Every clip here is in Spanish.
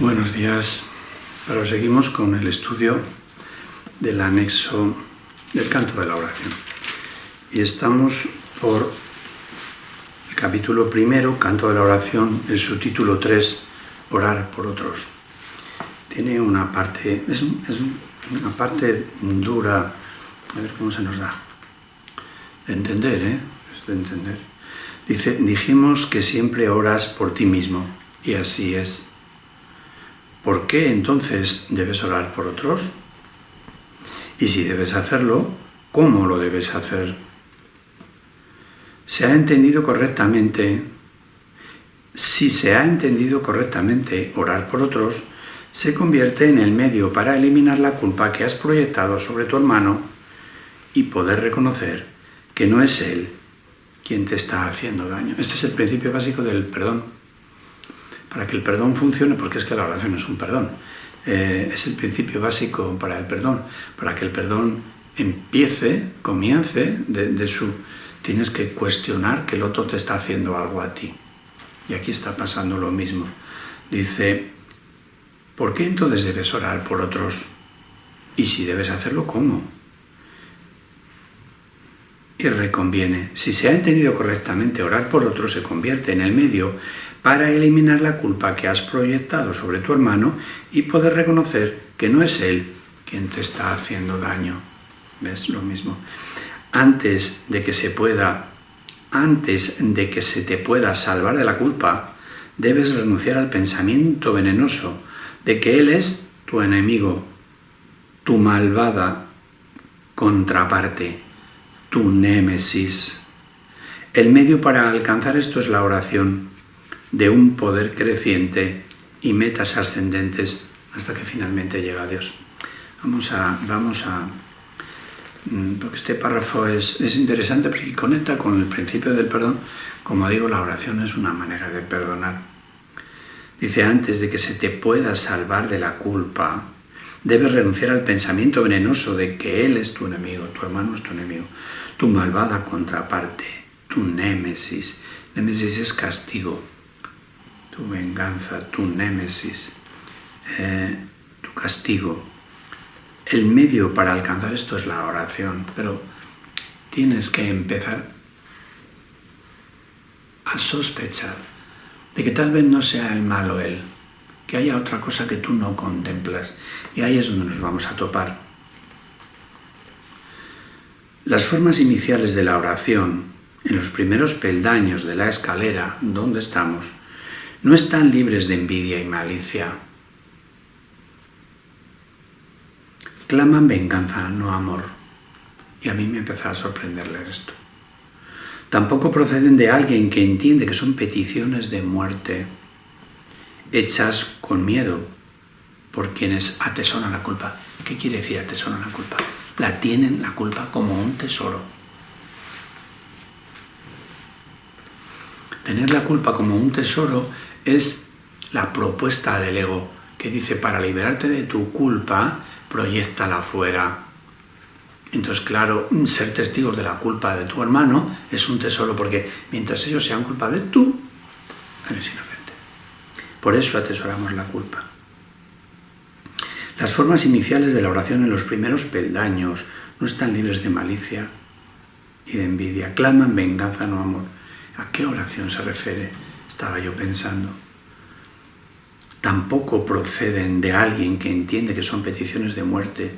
Buenos días. Proseguimos con el estudio del anexo del canto de la oración. Y estamos por el capítulo primero, canto de la oración, el subtítulo 3, orar por otros. Tiene una parte, es una parte dura, a ver cómo se nos da, de entender, es de entender. Dice, dijimos que siempre oras por ti mismo, y así es. ¿Por qué entonces debes orar por otros? Y si debes hacerlo, ¿cómo lo debes hacer? Si se ha entendido correctamente, orar por otros se convierte en el medio para eliminar la culpa que has proyectado sobre tu hermano y poder reconocer que no es él quien te está haciendo daño. Este es el principio básico del perdón. Para que el perdón funcione, porque es que la oración es un perdón, es el principio básico para el perdón. Para que el perdón comience tienes que cuestionar que el otro te está haciendo algo a ti. Y aquí está pasando lo mismo. Dice, ¿por qué entonces debes orar por otros? Y si debes hacerlo, ¿cómo? Y reconviene. Si se ha entendido correctamente, orar por otros se convierte en el medio para eliminar la culpa que has proyectado sobre tu hermano y poder reconocer que no es él quien te está haciendo daño. ¿Ves? Lo mismo. Antes de que se te pueda salvar de la culpa, debes renunciar al pensamiento venenoso de que él es tu enemigo, tu malvada contraparte, tu némesis. El medio para alcanzar esto es la oración, de un poder creciente y metas ascendentes hasta que finalmente llega a Dios. Vamos a porque este párrafo es interesante porque conecta con el principio del perdón. Como digo, la oración es una manera de perdonar. Dice, antes de que se te pueda salvar de la culpa, debes renunciar al pensamiento venenoso de que él es tu enemigo, tu hermano es tu enemigo, tu malvada contraparte, tu némesis. Némesis es castigo. Tu venganza, tu némesis, tu castigo. El medio para alcanzar esto es la oración, pero tienes que empezar a sospechar de que tal vez no sea el malo él, que haya otra cosa que tú no contemplas, y ahí es donde nos vamos a topar. Las formas iniciales de la oración, en los primeros peldaños de la escalera donde estamos, no están libres de envidia y malicia. Claman venganza, no amor. Y a mí me empezó a sorprender leer esto. Tampoco proceden de alguien que entiende que son peticiones de muerte, hechas con miedo por quienes atesoran la culpa. ¿Qué quiere decir atesoran la culpa? La tienen la culpa como un tesoro. Tener la culpa como un tesoro es la propuesta del ego, que dice, para liberarte de tu culpa, proyéctala fuera. Entonces, claro, ser testigos de la culpa de tu hermano es un tesoro, porque mientras ellos sean culpables, tú eres inocente. Por eso atesoramos la culpa. Las formas iniciales de la oración en los primeros peldaños no están libres de malicia y de envidia. Claman venganza, no amor. ¿A qué oración se refiere? Estaba yo pensando. Tampoco proceden de alguien que entiende que son peticiones de muerte,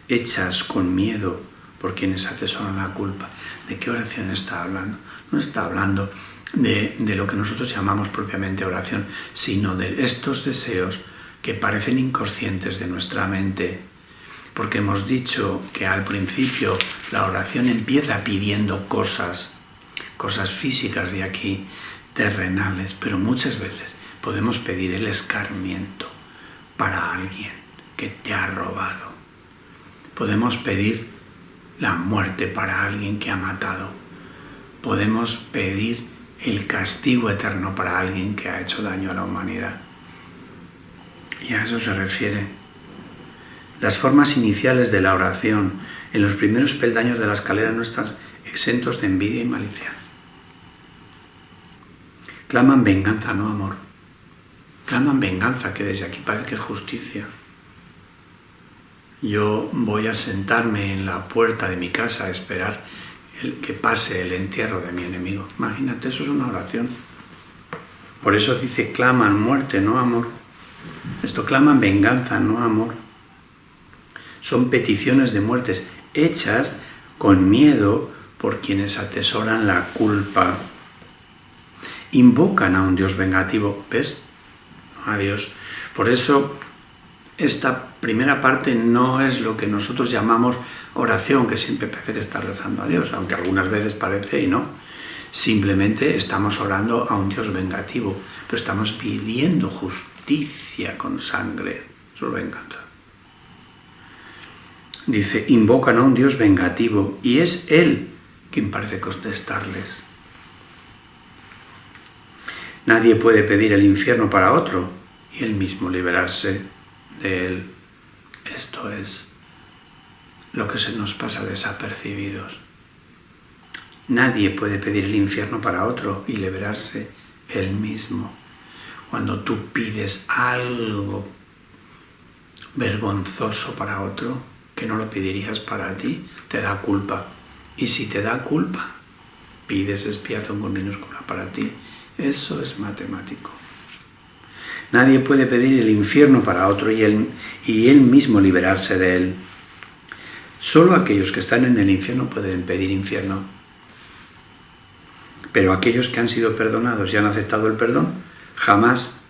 hechas con miedo por quienes atesoran la culpa. ¿De qué oración está hablando? No está hablando de lo que nosotros llamamos propiamente oración, sino de estos deseos que parecen inconscientes de nuestra mente, porque hemos dicho que al principio la oración empieza pidiendo cosas físicas de aquí, terrenales, pero muchas veces podemos pedir el escarmiento para alguien que te ha robado. Podemos pedir la muerte para alguien que ha matado. Podemos pedir el castigo eterno para alguien que ha hecho daño a la humanidad. Y a eso se refiere. Las formas iniciales de la oración en los primeros peldaños de la escalera no están exentos de envidia y malicia. Claman venganza, no amor. claman venganza, que desde aquí parece que es justicia. Yo voy a sentarme en la puerta de mi casa a esperar que pase el entierro de mi enemigo. Imagínate, eso es una oración. Por eso dice, claman muerte, no amor. Esto claman venganza, no amor. Son peticiones de muertes hechas con miedo por quienes atesoran la culpa. Invocan a un Dios vengativo, ¿ves? A Dios. Por eso esta primera parte no es lo que nosotros llamamos oración, que siempre parece que está rezando a Dios, aunque algunas veces parece y no. Simplemente estamos orando a un Dios vengativo, pero estamos pidiendo justicia con sangre. Eso es venganza. Dice, invocan a un Dios vengativo y es Él quien parece contestarles. Nadie puede pedir el infierno para otro y él mismo liberarse de él. Esto es lo que se nos pasa desapercibidos. Nadie puede pedir el infierno para otro y liberarse él mismo. Cuando tú pides algo vergonzoso para otro, que no lo pedirías para ti, te da culpa. Y si te da culpa, pides expiación con minúscula para ti. Eso es matemático. Nadie puede pedir el infierno para otro y él mismo liberarse de él. Solo aquellos que están en el infierno pueden pedir infierno. Pero aquellos que han sido perdonados y han aceptado el perdón, jamás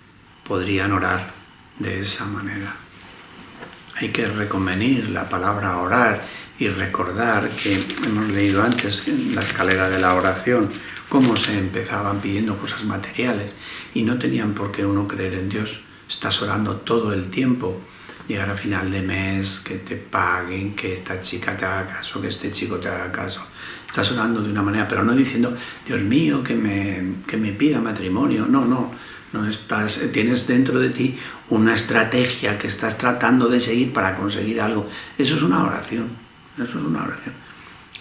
podrían orar de esa manera. Hay que reconvenir la palabra orar y recordar que hemos leído antes en la escalera de la oración cómo se empezaban pidiendo cosas materiales y no tenían por qué uno creer en Dios. Estás orando todo el tiempo, llegar a final de mes, que te paguen, que esta chica te haga caso, que este chico te haga caso. Estás orando de una manera, pero no diciendo, Dios mío, que me pida matrimonio. No estás, tienes dentro de ti una estrategia que estás tratando de seguir para conseguir algo. Eso es una oración, eso es una oración.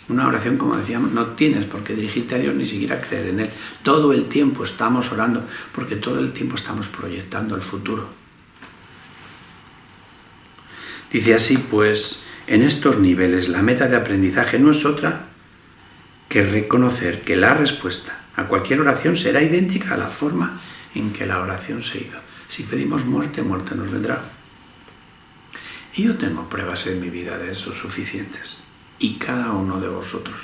Una oración, como decíamos, no tienes por qué dirigirte a Dios ni siquiera creer en Él. Todo el tiempo estamos orando porque todo el tiempo estamos proyectando el futuro. Dice así, pues, en estos niveles la meta de aprendizaje no es otra que reconocer que la respuesta a cualquier oración será idéntica a la forma en que la oración se hizo. Si pedimos muerte, muerte nos vendrá. Y yo tengo pruebas en mi vida de eso suficientes. Y cada uno de vosotros.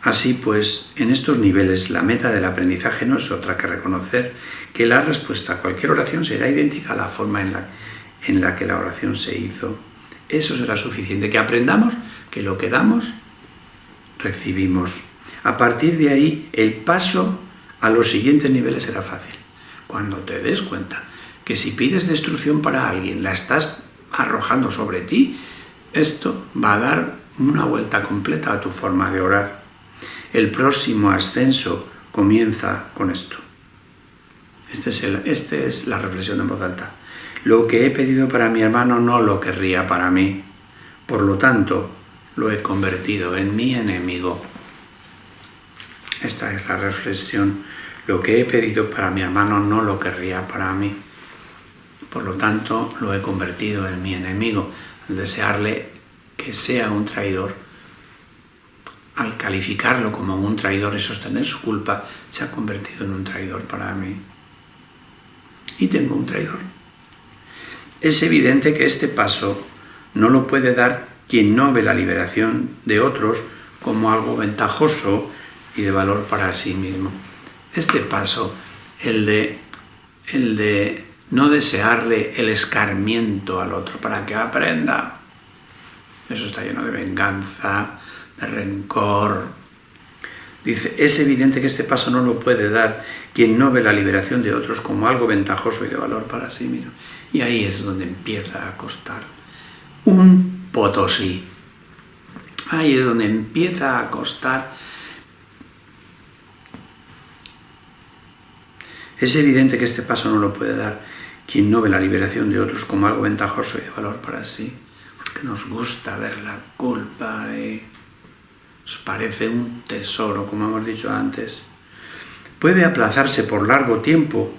Así pues, en estos niveles la meta del aprendizaje no es otra que reconocer que la respuesta a cualquier oración será idéntica a la forma en la que la oración se hizo. Eso será suficiente, que aprendamos que lo que damos, recibimos. A partir de ahí, el paso a los siguientes niveles será fácil. Cuando te des cuenta que si pides destrucción para alguien, la estás arrojando sobre ti, esto va a dar una vuelta completa a tu forma de orar. El próximo ascenso comienza con esto. Esta es la reflexión en voz alta. Lo que he pedido para mi hermano no lo querría para mí. Por lo tanto, lo he convertido en mi enemigo. Esta es la reflexión. Lo que he pedido para mi hermano no lo querría para mí. Por lo tanto, lo he convertido en mi enemigo. Al desearle que sea un traidor, al calificarlo como un traidor y sostener su culpa, se ha convertido en un traidor para mí. Y tengo un traidor. Es evidente que este paso no lo puede dar quien no ve la liberación de otros como algo ventajoso y de valor para sí mismo. Este paso, el de no desearle el escarmiento al otro para que aprenda, eso está lleno de venganza, de rencor. Dice, es evidente que este paso no lo puede dar quien no ve la liberación de otros como algo ventajoso y de valor para sí mismo. Y ahí es donde empieza a costar. Un potosí. Ahí es donde empieza a costar. Es evidente que este paso no lo puede dar quien no ve la liberación de otros como algo ventajoso y de valor para sí. Porque nos gusta ver la culpa y nos parece un tesoro, como hemos dicho antes. Puede aplazarse por largo tiempo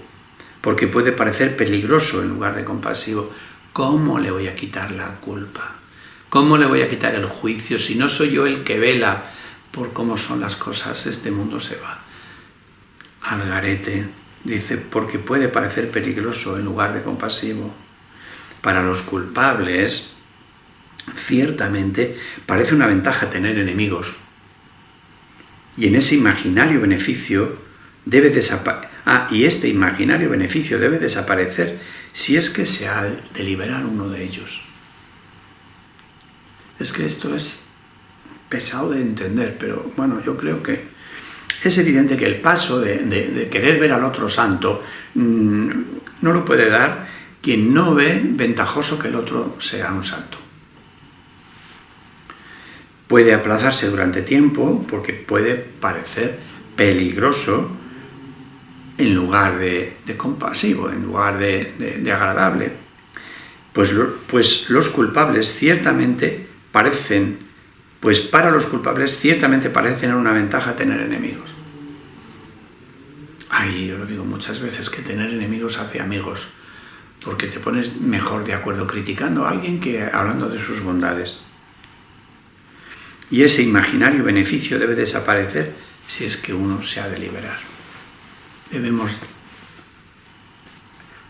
porque puede parecer peligroso en lugar de compasivo. ¿Cómo le voy a quitar la culpa? ¿Cómo le voy a quitar el juicio si no soy yo el que vela por cómo son las cosas? Este mundo se va al garete. Dice, porque puede parecer peligroso en lugar de compasivo. Para los culpables, ciertamente, parece una ventaja tener enemigos. Y en ese imaginario beneficio debe desaparecer. Y este imaginario beneficio debe desaparecer si es que se ha de liberar uno de ellos. Es que esto es pesado de entender, pero bueno, yo creo que es evidente que el paso de querer ver al otro santo no lo puede dar quien no ve ventajoso que el otro sea un santo. Puede aplazarse durante tiempo porque puede parecer peligroso en lugar de compasivo, en lugar de agradable. Pues los culpables ciertamente parecen, pues para los culpables ciertamente parece tener una ventaja tener enemigos. Ay, yo lo digo muchas veces, que tener enemigos hace amigos, porque te pones mejor de acuerdo criticando a alguien que hablando de sus bondades. Y ese imaginario beneficio debe desaparecer si es que uno se ha de liberar. Debemos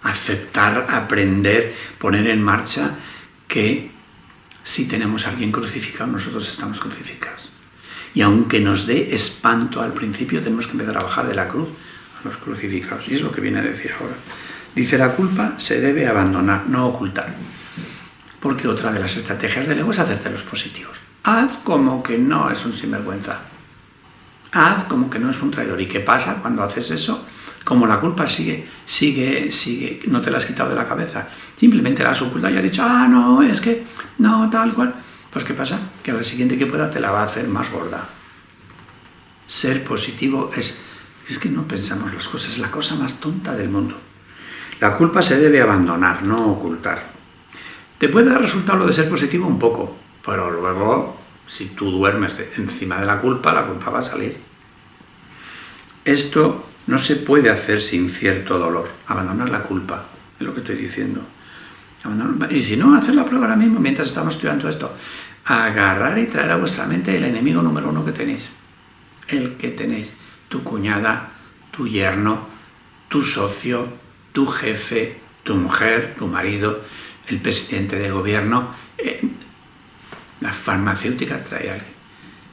aceptar, aprender, poner en marcha que si tenemos a alguien crucificado, nosotros estamos crucificados. Y aunque nos dé espanto al principio, tenemos que empezar a bajar de la cruz a los crucificados. Y es lo que viene a decir ahora. Dice, la culpa se debe abandonar, no ocultar. Porque otra de las estrategias del ego es hacerte los positivos. Haz como que no es un sinvergüenza. Haz como que no es un traidor. ¿Y qué pasa cuando haces eso? Como la culpa sigue, no te la has quitado de la cabeza. Simplemente la has ocultado y has dicho, no, es que, no, tal cual. Pues ¿qué pasa? Que a la siguiente que pueda te la va a hacer más gorda. Ser positivo es que no pensamos las cosas, es la cosa más tonta del mundo. La culpa se debe abandonar, no ocultar. Te puede dar resultado lo de ser positivo un poco, pero luego, si tú duermes encima de la culpa va a salir. Esto no se puede hacer sin cierto dolor. Abandonar la culpa, es lo que estoy diciendo. Y si no, hacer la prueba ahora mismo, mientras estamos estudiando esto. Agarrar y traer a vuestra mente el enemigo número uno que tenéis. El que tenéis. Tu cuñada, tu yerno, tu socio, tu jefe, tu mujer, tu marido, el presidente de gobierno, las farmacéuticas, trae a alguien.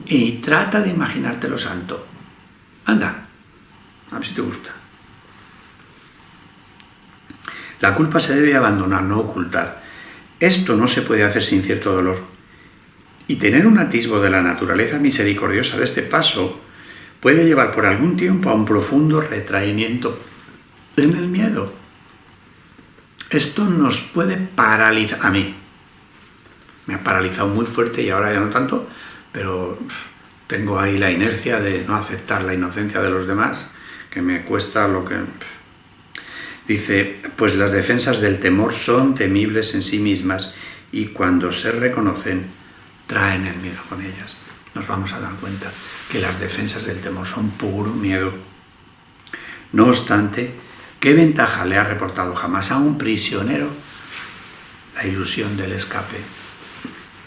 Y trata de imaginártelo santo. Anda, a ver si te gusta. La culpa se debe abandonar, no ocultar. Esto no se puede hacer sin cierto dolor. Y tener un atisbo de la naturaleza misericordiosa de este paso puede llevar por algún tiempo a un profundo retraimiento en el miedo. Esto nos puede paralizar. A mí me ha paralizado muy fuerte y ahora ya no tanto, pero tengo ahí la inercia de no aceptar la inocencia de los demás, que me cuesta lo que... Dice, pues las defensas del temor son temibles en sí mismas y cuando se reconocen, traen el miedo con ellas. Nos vamos a dar cuenta que las defensas del temor son puro miedo. No obstante, ¿qué ventaja le ha reportado jamás a un prisionero la ilusión del escape?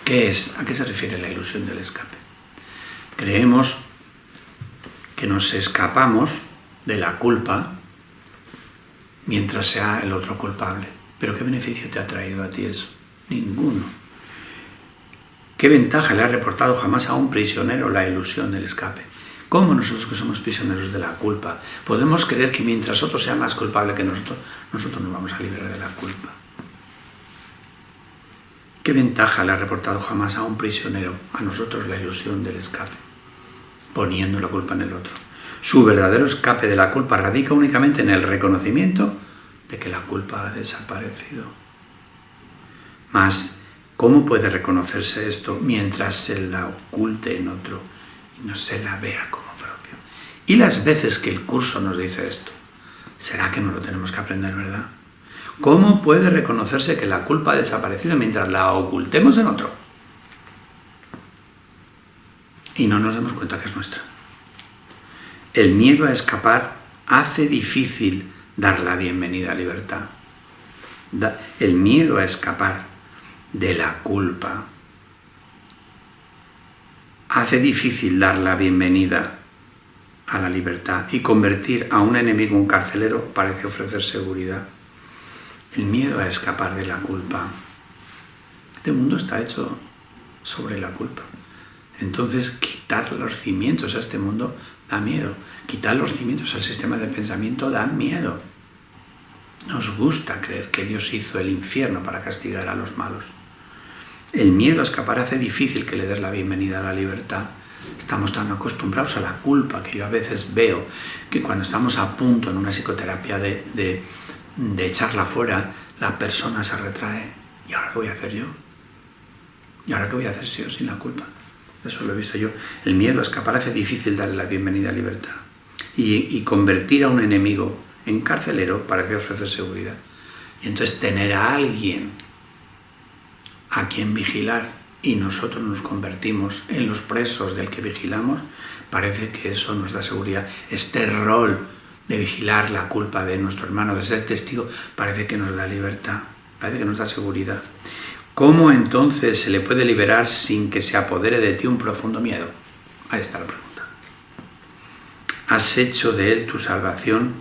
¿Qué es? ¿A qué se refiere la ilusión del escape? Creemos que nos escapamos de la culpa mientras sea el otro culpable. ¿Pero qué beneficio te ha traído a ti eso? Ninguno. ¿Qué ventaja le ha reportado jamás a un prisionero la ilusión del escape? ¿Cómo nosotros que somos prisioneros de la culpa podemos creer que mientras otro sea más culpable que nosotros nos vamos a liberar de la culpa? ¿Qué ventaja le ha reportado jamás a un prisionero, a nosotros, la ilusión del escape, poniendo la culpa en el otro? Su verdadero escape de la culpa radica únicamente en el reconocimiento de que la culpa ha desaparecido. Mas, ¿cómo puede reconocerse esto mientras se la oculte en otro y no se la vea como propio? Y las veces que el curso nos dice esto, ¿será que no lo tenemos que aprender, verdad? ¿Cómo puede reconocerse que la culpa ha desaparecido mientras la ocultemos en otro? Y no nos damos cuenta que es nuestra. El miedo a escapar hace difícil dar la bienvenida a libertad. El miedo a escapar de la culpa hace difícil dar la bienvenida a la libertad, y convertir a un enemigo en carcelero parece ofrecer seguridad. El miedo a escapar de la culpa. Este mundo está hecho sobre la culpa. Entonces, quitar los cimientos a este mundo da miedo. Quitar los cimientos al sistema de pensamiento da miedo. Nos gusta creer que Dios hizo el infierno para castigar a los malos. El miedo a escapar hace difícil que le des la bienvenida a la libertad. Estamos tan acostumbrados a la culpa que yo a veces veo que cuando estamos a punto en una psicoterapia de echarla fuera, la persona se retrae. ¿Y ahora qué voy a hacer yo? ¿Y ahora qué voy a hacer yo sin la culpa? Eso lo he visto yo. El miedo a escapar hace difícil darle la bienvenida a la libertad. Y convertir a un enemigo en carcelero parece ofrecer seguridad. Y entonces tener a alguien a quien vigilar y nosotros nos convertimos en los presos del que vigilamos, parece que eso nos da seguridad. Este rol de vigilar la culpa de nuestro hermano, de ser testigo, parece que nos da libertad, parece que nos da seguridad. ¿Cómo entonces se le puede liberar sin que se apodere de ti un profundo miedo? Ahí está la pregunta. ¿Has hecho de él tu salvación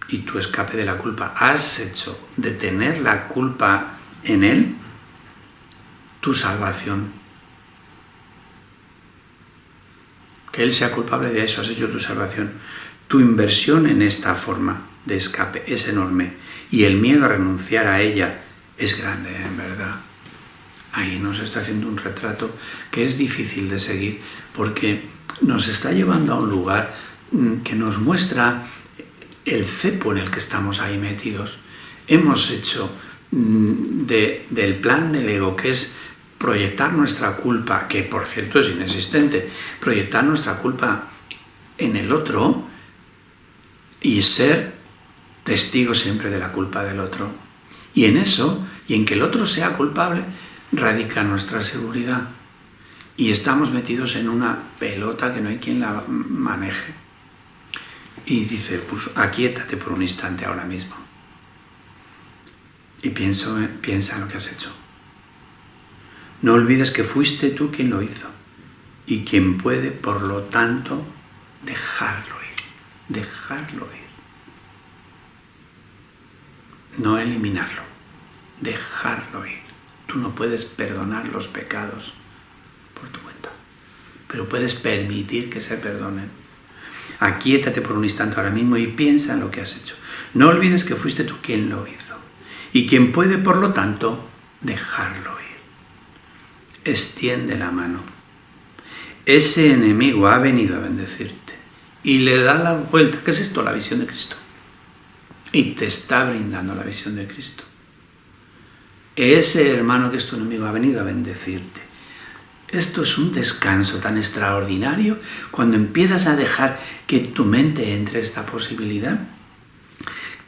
y tu escape de la culpa? ¿Has hecho de tener la culpa en él tu salvación? Que él sea culpable de eso, has hecho tu salvación. Tu inversión en esta forma de escape es enorme y el miedo a renunciar a ella es grande, en verdad. Ahí nos está haciendo un retrato que es difícil de seguir porque nos está llevando a un lugar que nos muestra el cepo en el que estamos ahí metidos. Hemos hecho del plan del ego, que es proyectar nuestra culpa, que por cierto es inexistente, proyectar nuestra culpa en el otro y ser testigo siempre de la culpa del otro. Y en eso, y en que el otro sea culpable, radica nuestra seguridad. Y estamos metidos en una pelota que no hay quien la maneje. Y dice, pues aquíétate por un instante ahora mismo. Y piensa en lo que has hecho. No olvides que fuiste tú quien lo hizo y quien puede, por lo tanto, dejarlo ir. Dejarlo ir. No eliminarlo, dejarlo ir. Tú no puedes perdonar los pecados por tu cuenta, pero puedes permitir que se perdonen. Aquíétate por un instante ahora mismo y piensa en lo que has hecho. No olvides que fuiste tú quien lo hizo y quien puede, por lo tanto, dejarlo ir. Extiende la mano. Ese enemigo ha venido a bendecirte y le da la vuelta. ¿Qué es esto? La visión de Cristo. Y te está brindando la visión de Cristo. Ese hermano que es tu enemigo ha venido a bendecirte. Esto es un descanso tan extraordinario cuando empiezas a dejar que tu mente entre esta posibilidad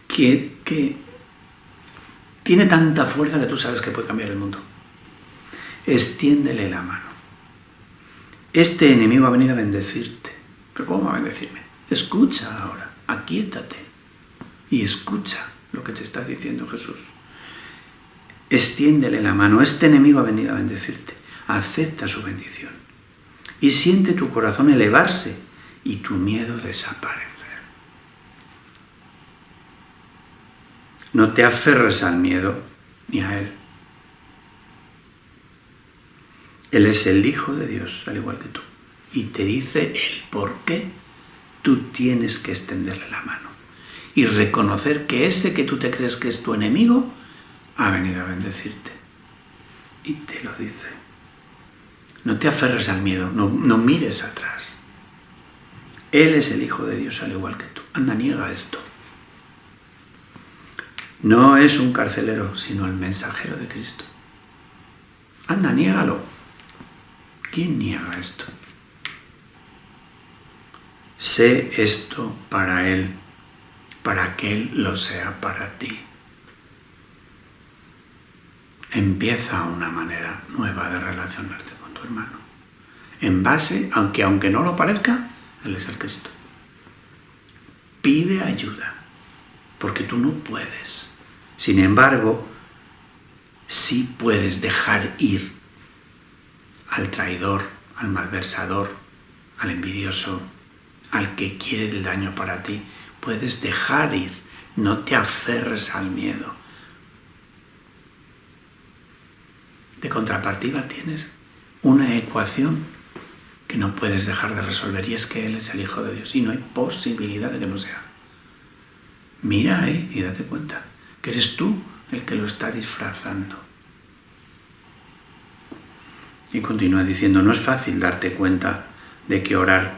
que tiene tanta fuerza que tú sabes que puede cambiar el mundo. Extiéndele la mano. Este enemigo ha venido a bendecirte. ¿Pero cómo va a bendecirme? Escucha ahora, aquíétate y escucha lo que te está diciendo Jesús. Extiéndele la mano. Este enemigo ha venido a bendecirte. Acepta su bendición y siente tu corazón elevarse y tu miedo desaparecer. No te aferres al miedo ni a él. Él es el Hijo de Dios, al igual que tú, y te dice el por qué tú tienes que extenderle la mano y reconocer que ese que tú te crees que es tu enemigo ha venido a bendecirte. Y te lo dice. No te aferres al miedo, no mires atrás. Él es el Hijo de Dios, al igual que tú. Anda, niega esto. No es un carcelero, sino el mensajero de Cristo. Anda, niégalo. ¿Quién niega esto? Sé esto para Él, para que Él lo sea para ti. Empieza una manera nueva de relacionarte con tu hermano. En base, aunque no lo parezca, Él es el Cristo. pide ayuda, porque tú no puedes. Sin embargo, sí puedes dejar ir al traidor, al malversador, al envidioso, al que quiere el daño para ti. Puedes dejar ir, no te aferres al miedo. De contrapartida tienes una ecuación que no puedes dejar de resolver, y es que Él es el Hijo de Dios y no hay posibilidad de que no sea. Mira ahí y date cuenta que eres tú el que lo está disfrazando. Y continúa diciendo, no es fácil darte cuenta de que orar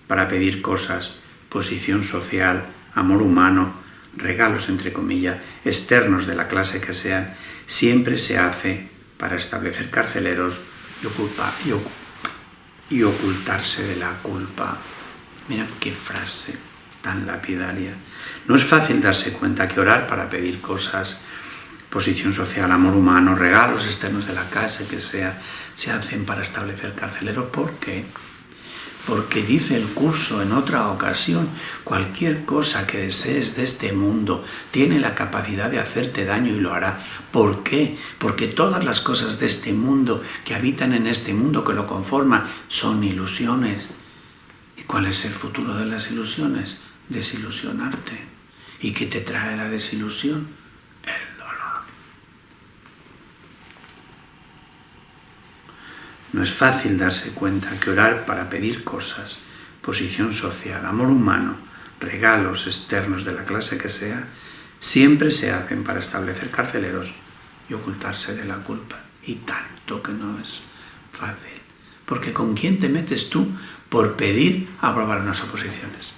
para pedir cosas, posición social, amor humano, regalos entre comillas, externos de la clase que sean, siempre se hace para establecer carceleros y ocultarse de la culpa. Mira qué frase tan lapidaria. No es fácil darse cuenta que orar para pedir cosas, posición social, amor humano, regalos externos de la casa que sea, se hacen para establecer carceleros. ¿Por qué? Porque dice el curso en otra ocasión, cualquier cosa que desees de este mundo tiene la capacidad de hacerte daño y lo hará. ¿Por qué? Porque todas las cosas de este mundo, que habitan en este mundo, que lo conforman, son ilusiones. ¿Y cuál es el futuro de las ilusiones? Desilusionarte. ¿Y qué te trae la desilusión? El dolor. No es fácil darse cuenta que orar para pedir cosas, posición social, amor humano, regalos externos de la clase que sea, siempre se hacen para establecer carceleros y ocultarse de la culpa. Y tanto que no es fácil. Porque ¿con quién te metes tú por pedir aprobar unas oposiciones?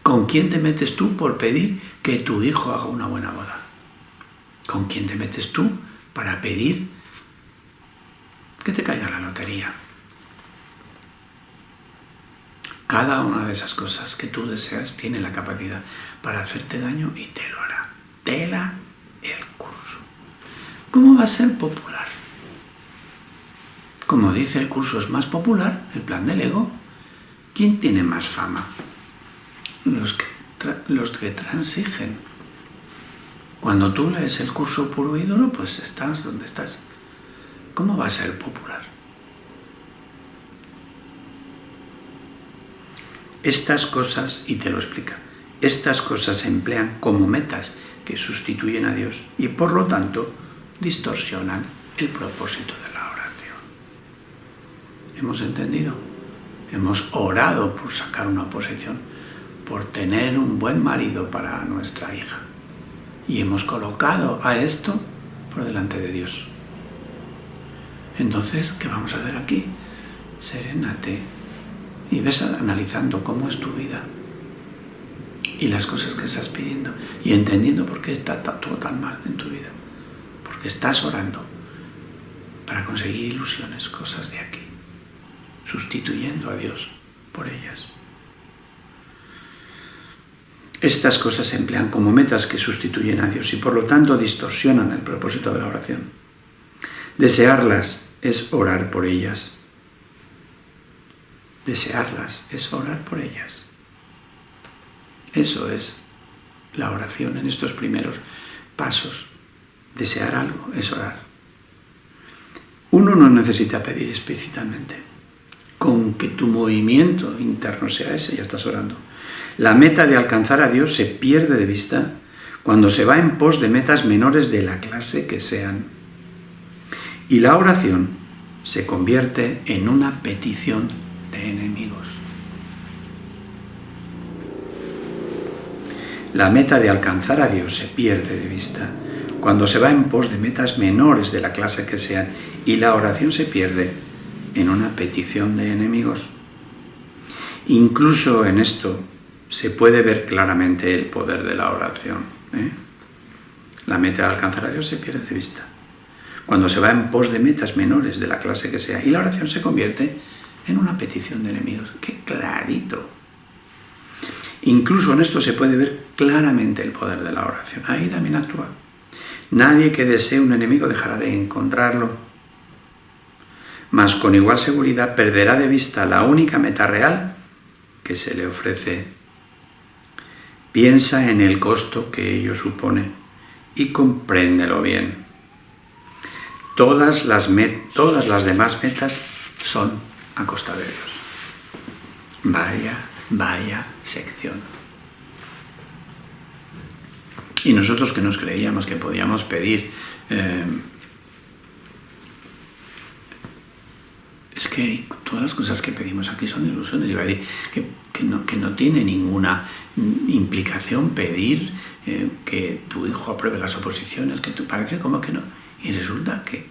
¿Con quién te metes tú por pedir que tu hijo haga una buena boda? ¿Con quién te metes tú para pedir que te caiga la lotería? Cada una de esas cosas que tú deseas tiene la capacidad para hacerte daño y te lo hará. Tela el curso. ¿Cómo va a ser popular? Como dice el curso, es más popular el plan del ego. ¿Quién tiene más fama? Los que transigen. Cuando tú lees el curso puro y duro, pues estás donde estás. ¿Cómo va a ser popular? Estas cosas, y te lo explica, estas cosas se emplean como metas que sustituyen a Dios y por lo tanto distorsionan el propósito de la oración. ¿Hemos entendido? Hemos orado por sacar una oposición, por tener un buen marido para nuestra hija. Y hemos colocado a esto por delante de Dios. Entonces, ¿qué vamos a hacer aquí? Serénate y ves analizando cómo es tu vida y las cosas que estás pidiendo y entendiendo por qué está todo tan mal en tu vida. Porque estás orando para conseguir ilusiones, cosas de aquí, sustituyendo a Dios por ellas. Estas cosas se emplean como metas que sustituyen a Dios y por lo tanto distorsionan el propósito de la oración. Desearlas es orar por ellas. Desearlas es orar por ellas. Eso es la oración en estos primeros pasos. Desear algo es orar. Uno no necesita pedir explícitamente. Con que tu movimiento interno sea ese, ya estás orando. La meta de alcanzar a Dios se pierde de vista cuando se va en pos de metas menores de la clase que sean. Y la oración se convierte en una petición de enemigos. La meta de alcanzar a Dios se pierde de vista cuando se va en pos de metas menores de la clase que sean y la oración se pierde en una petición de enemigos. Incluso en esto se puede ver claramente el poder de la oración. La meta de alcanzar a Dios se pierde de vista cuando se va en pos de metas menores de la clase que sea y la oración se convierte en una petición de enemigos. ¡Qué clarito! Incluso en esto se puede ver claramente el poder de la oración. Ahí también actúa. Nadie que desee un enemigo dejará de encontrarlo, mas con igual seguridad perderá de vista la única meta real que se le ofrece Piensa en el costo que ello supone y compréndelo bien. Todas las demás metas son a costa de Dios. Vaya sección. Y nosotros que nos creíamos que podíamos pedir, es que todas las cosas que pedimos aquí son ilusiones. Iba a decir que no tiene ninguna implicación pedir que tu hijo apruebe las oposiciones, que parece como que no. Y resulta que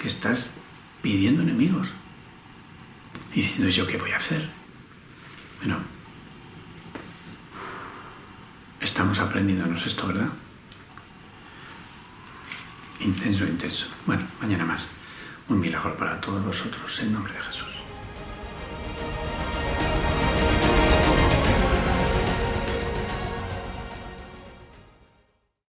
estás pidiendo enemigos. Y diciendo, ¿yo qué voy a hacer? Bueno, estamos aprendiéndonos esto, ¿verdad? Intenso. Bueno, mañana más. Un milagro para todos vosotros, en nombre de Jesús.